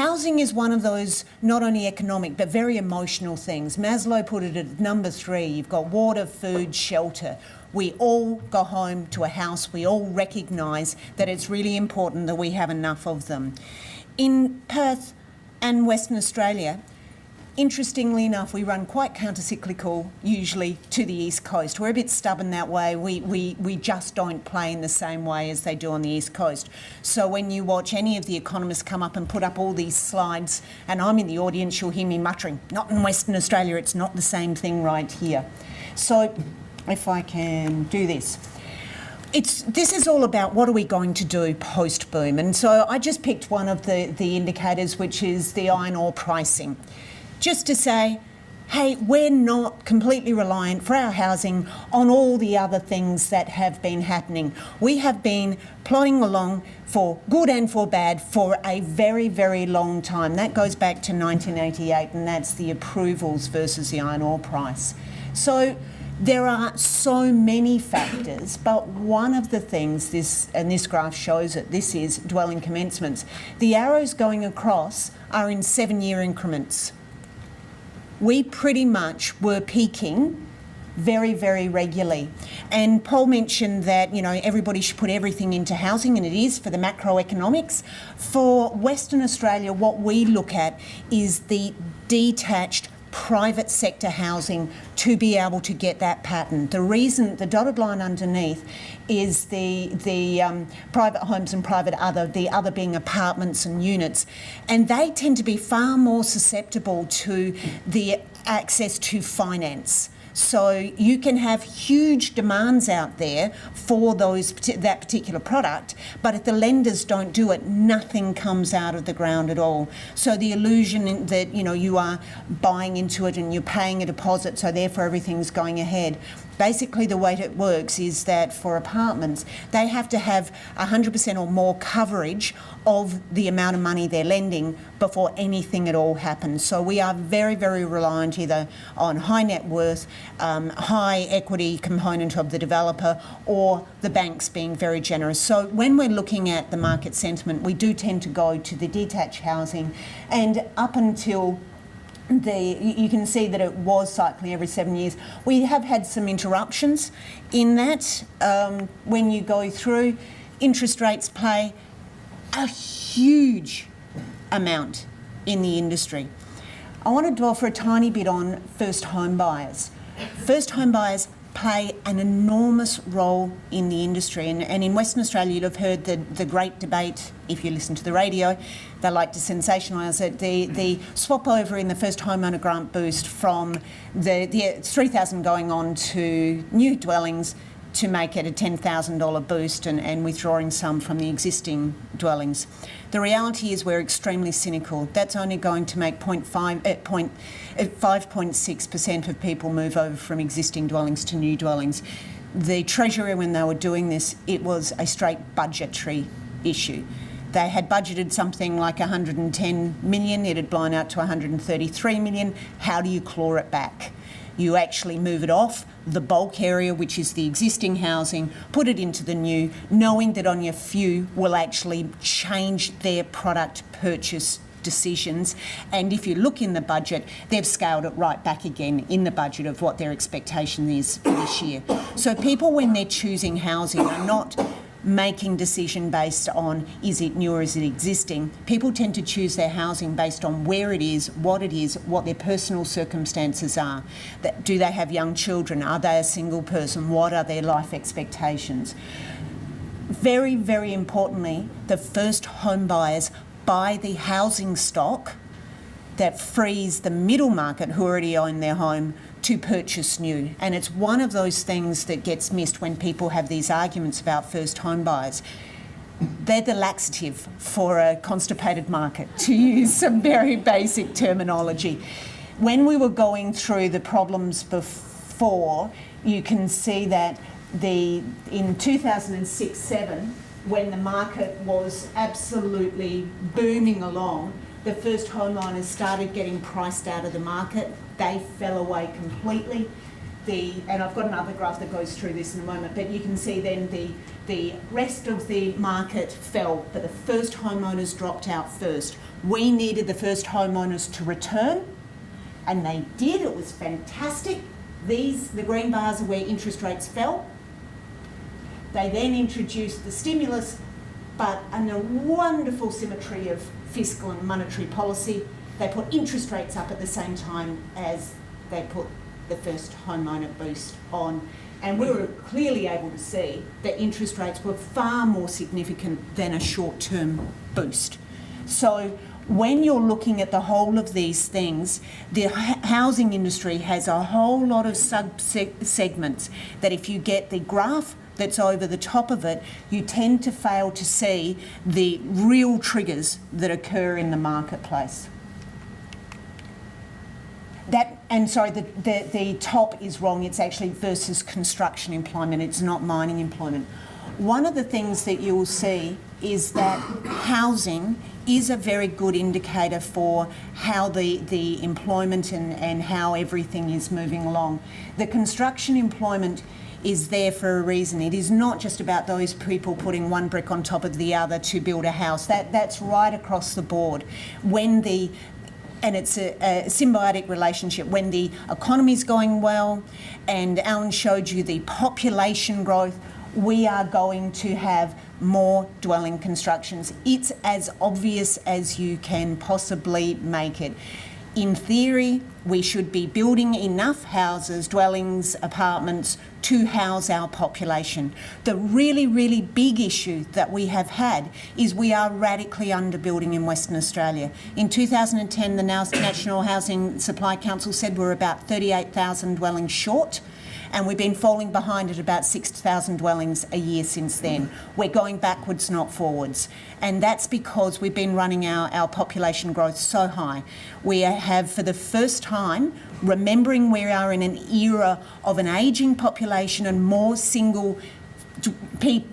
Housing is one of those not only economic but very emotional things. Maslow put it at number 3. You've got water, food, shelter. We all go home to a house. We all recognise that it's really important that we have enough of them. In Perth and Western Australia, interestingly enough, we run quite counter-cyclical usually to the East Coast. We're a bit stubborn that way. We just don't play in the same way as they do on the East Coast. So when you watch any of the economists come up and put up all these slides, and I'm in the audience, you'll hear me muttering, not in Western Australia, it's not the same thing right here. So if I can do this. This is all about what are we going to do post-boom. And so I just picked one of the indicators, which is the iron ore pricing. Just to say, hey, we're not completely reliant for our housing on all the other things that have been happening. We have been plodding along for good and for bad for a very, very long time. That goes back to 1988, and that's the approvals versus the iron ore price. So there are so many factors, but one of the things this graph shows it, this is dwelling commencements. The arrows going across are in 7-year increments. We pretty much were peaking very, very regularly. And Paul mentioned that, everybody should put everything into housing, and it is for the macroeconomics. For Western Australia, what we look at is the detached private sector housing to be able to get that pattern. The reason, the dotted line underneath, is the private homes and private other, the other being apartments and units, and they tend to be far more susceptible to the access to finance. So you can have huge demands out there for that particular product, but if the lenders don't do it, nothing comes out of the ground at all. So the illusion that you are buying into it and you're paying a deposit, so therefore everything's going ahead. Basically, the way it works is that for apartments, they have to have 100% or more coverage of the amount of money they're lending before anything at all happens. So we are very, very reliant either on high net worth, high equity component of the developer, or the banks being very generous. So when we're looking at the market sentiment, we do tend to go to the detached housing, and up until you can see that it was cycling every 7 years. We have had some interruptions in that. When you go through, interest rates play a huge amount in the industry. I want to dwell for a tiny bit on first home buyers. First home buyers play an enormous role in the industry, and in Western Australia you'd have heard the great debate, if you listen to the radio, they like to sensationalise it, the swap over in the first homeowner grant boost from the $3,000 going on to new dwellings to make it a $10,000 boost and withdrawing some from the existing dwellings. The reality is we're extremely cynical. That's only going to make 5.6% of people move over from existing dwellings to new dwellings. The Treasury, when they were doing this, it was a straight budgetary issue. They had budgeted something like 110 million, it had blown out to 133 million. How do you claw it back? You actually move it off the bulk area, which is the existing housing, put it into the new, knowing that on your few will actually change their product purchase decisions. And if you look in the budget, they've scaled it right back again in the budget of what their expectation is for this year. So people, when they're choosing housing, are not making decision based on is it new or is it existing. People tend to choose their housing based on where it is, what their personal circumstances are. Do they have young children? Are they a single person? What are their life expectations? Very, very importantly, the first home buyers buy the housing stock that frees the middle market who already own their home to purchase new. And it's one of those things that gets missed when people have these arguments about first home buyers. They're the laxative for a constipated market, to use some very basic terminology. When we were going through the problems before, you can see that in 2006-07, when the market was absolutely booming along, the first homeowners started getting priced out of the market. They fell away completely. and I've got another graph that goes through this in a moment, but you can see then the rest of the market fell, but the first homeowners dropped out first. We needed the first homeowners to return, and they did. It was fantastic. The green bars are where interest rates fell. They then introduced the stimulus, but in a wonderful symmetry of fiscal and monetary policy, they put interest rates up at the same time as they put the first homeowner boost on. And we were clearly able to see that interest rates were far more significant than a short-term boost. So when you're looking at the whole of these things, the housing industry has a whole lot of sub-segments that if you get the graph that's over the top of it, you tend to fail to see the real triggers that occur in the marketplace. The top is wrong. It's actually versus construction employment. It's not mining employment. One of the things that you'll see is that housing is a very good indicator for how the employment and how everything is moving along. The construction employment is there for a reason. It is not just about those people putting one brick on top of the other to build a house. That's right across the board. And it's a symbiotic relationship. When the economy's going well, and Alan showed you the population growth, we are going to have more dwelling constructions. It's as obvious as you can possibly make it. In theory, we should be building enough houses, dwellings, apartments to house our population. The really, really big issue that we have had is we are radically underbuilding in Western Australia. In 2010, the National Housing Supply Council said we're about 38,000 dwellings short, and we've been falling behind at about 6,000 dwellings a year since then. We're going backwards, not forwards. And that's because we've been running our population growth so high. We have, for the first time, remembering we are in an era of an ageing population and more single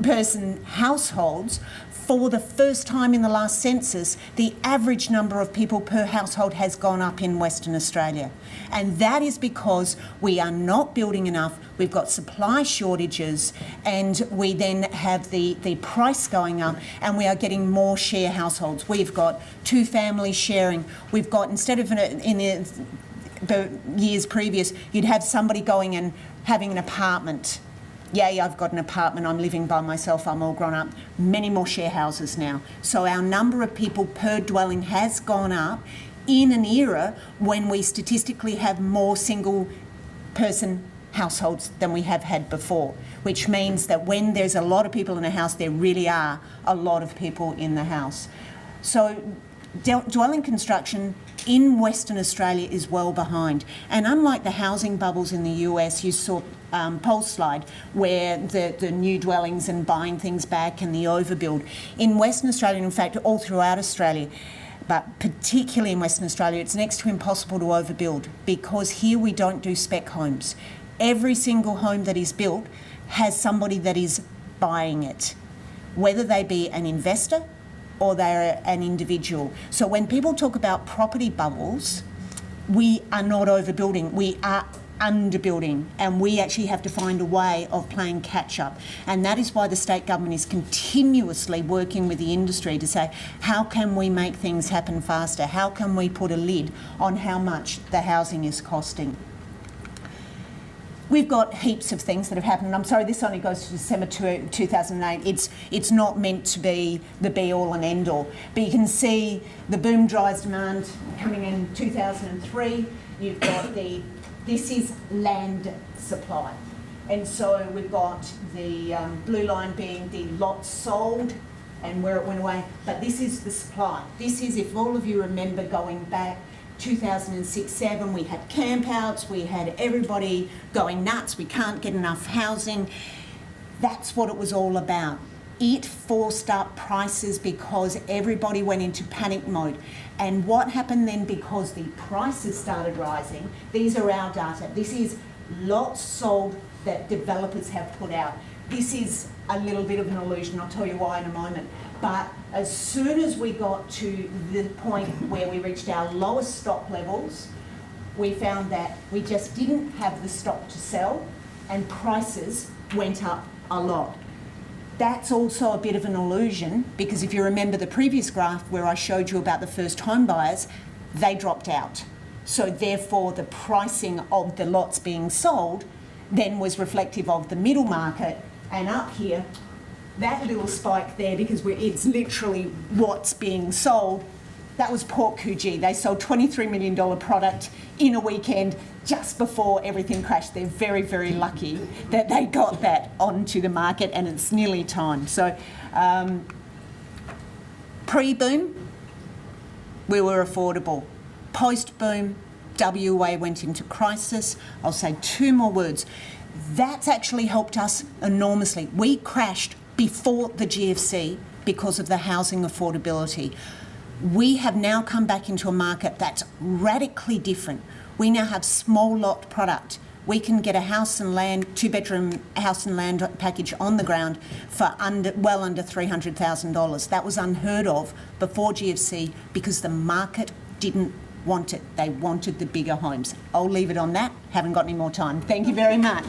person households, for the first time in the last census, the average number of people per household has gone up in Western Australia. And that is because we are not building enough, we've got supply shortages, and we then have the price going up, and we are getting more share households. We've got two families sharing. We've got, instead of in the years previous, you'd have somebody going and having an apartment. Yay, I've got an apartment, I'm living by myself, I'm all grown up. Many more share houses now. So our number of people per dwelling has gone up in an era when we statistically have more single person households than we have had before, which means that when there's a lot of people in a house, there really are a lot of people in the house. So dwelling construction in Western Australia is well behind. And unlike the housing bubbles in the US, you saw Paul's slide, where the new dwellings and buying things back and the overbuild. In Western Australia, and in fact all throughout Australia, but particularly in Western Australia, it's next to impossible to overbuild, because here we don't do spec homes. Every single home that is built has somebody that is buying it, whether they be an investor or they're an individual. So when people talk about property bubbles, we are not overbuilding, we are underbuilding, and we actually have to find a way of playing catch up. And that is why the state government is continuously working with the industry to say, how can we make things happen faster? How can we put a lid on how much the housing is costing? We've got heaps of things that have happened. I'm sorry, this only goes to December 2008. It's not meant to be the be-all and end-all. But you can see the boom dries demand coming in 2003. You've got this is land supply. And so we've got the blue line being the lots sold and where it went away. But this is the supply. This is, if all of you remember going back, 2006-07, we had campouts, we had everybody going nuts, we can't get enough housing. That's what it was all about. It forced up prices because everybody went into panic mode. And what happened then, because the prices started rising, these are our data, this is lots sold that developers have put out. This is a little bit of an illusion, I'll tell you why in a moment. But as soon as we got to the point where we reached our lowest stock levels, we found that we just didn't have the stock to sell and prices went up a lot. That's also a bit of an illusion, because if you remember the previous graph where I showed you about the first home buyers, they dropped out. So therefore the pricing of the lots being sold then was reflective of the middle market. And up here, that little spike there, because it's literally what's being sold, that was Port Coogee. They sold $23 million product in a weekend just before everything crashed. They're very, very lucky that they got that onto the market, and it's nearly time. So pre-boom, we were affordable. Post-boom, WA went into crisis. I'll say two more words. That's actually helped us enormously. We crashed before the GFC because of the housing affordability. We have now come back into a market that's radically different. We now have small lot product. We can get a house and land, 2-bedroom house and land package on the ground for well under $300,000. That was unheard of before GFC because the market didn't want it. They wanted the bigger homes. I'll leave it on that. Haven't got any more time. Thank you very much.